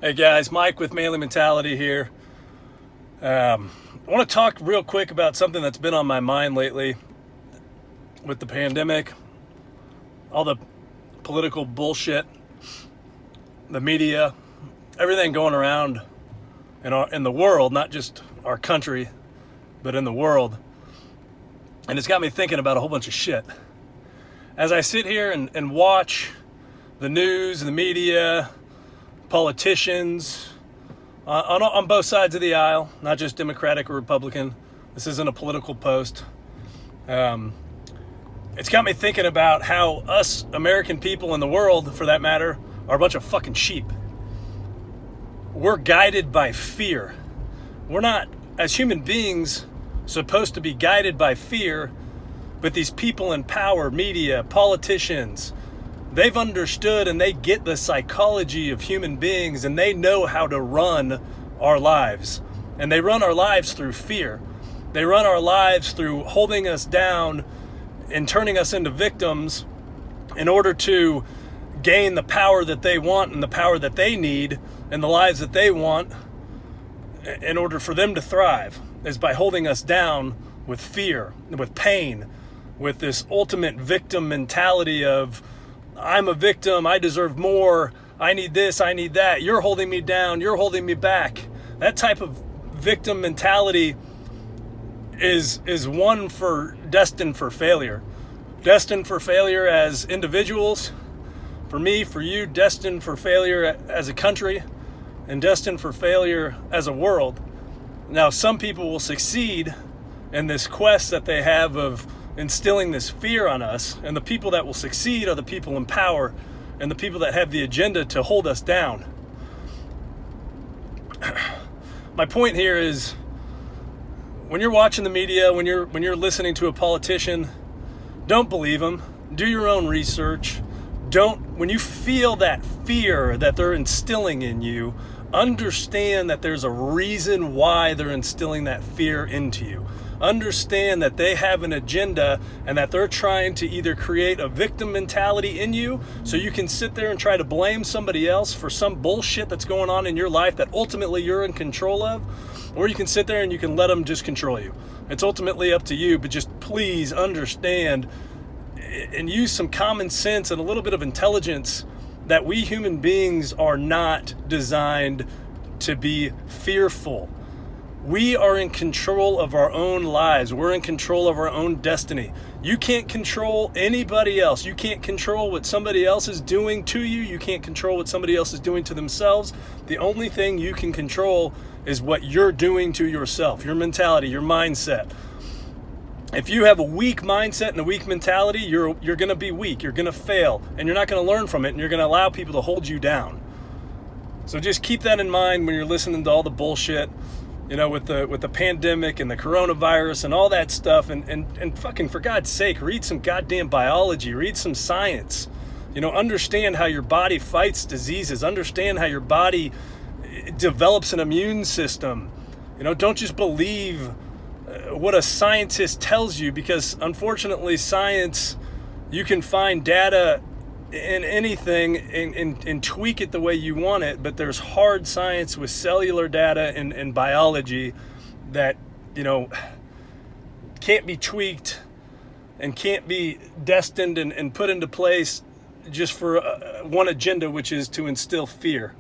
Hey guys, Mike with Manly Mentality here. I want to talk real quick about something that's been on my mind lately with the pandemic, all the political bullshit, the media, everything going around in the world, not just our country, but in the world. And it's got me thinking about a whole bunch of shit. As I sit here and watch the news, the media, politicians on both sides of the aisle, not just Democratic or Republican. This isn't a political post. It's got me thinking about how us American people in the world, for that matter, are a bunch of fucking sheep. We're guided by fear. We're not, as human beings, supposed to be guided by fear, but these people in power, media, politicians, they've understood and they get the psychology of human beings, and they know how to run our lives. And they run our lives through fear. They run our lives through holding us down and turning us into victims in order to gain the power that they want and the power that they need and the lives that they want in order for them to thrive, is by holding us down with fear, with pain, with this ultimate victim mentality of, I'm a victim, I deserve more, I need this, I need that, you're holding me down, you're holding me back. That type of victim mentality is one destined for failure. Destined for failure as individuals, for me, for you, destined for failure as a country, and destined for failure as a world. Now, some people will succeed in this quest that they have of instilling this fear on us, and the people that will succeed are the people in power and the people that have the agenda to hold us down. My point here is, when you're watching the media, when you're listening to a politician, don't believe them. Do your own research. When you feel that fear that they're instilling in you, understand that there's a reason why they're instilling that fear into you. Understand that they have an agenda and that they're trying to either create a victim mentality in you so you can sit there and try to blame somebody else for some bullshit that's going on in your life that ultimately you're in control of, or you can sit there and you can let them just control you. It's ultimately up to you, but just please understand and use some common sense and a little bit of intelligence that we human beings are not designed to be fearful. We are in control of our own lives. We're in control of our own destiny. You can't control anybody else. You can't control what somebody else is doing to you. You can't control what somebody else is doing to themselves. The only thing you can control is what you're doing to yourself, your mentality, your mindset. If you have a weak mindset and a weak mentality, you're going to be weak. You're going to fail, and you're not going to learn from it, and you're going to allow people to hold you down. So just keep that in mind when you're listening to all the bullshit, with the pandemic and the coronavirus and all that stuff, and fucking, for God's sake, read some goddamn biology, read some science. Understand how your body fights diseases, understand how your body develops an immune system. Don't just believe what a scientist tells you, because unfortunately science, you can find data in anything and tweak it the way you want it, but there's hard science with cellular data and biology that can't be tweaked and can't be destined and put into place just for one agenda, which is to instill fear.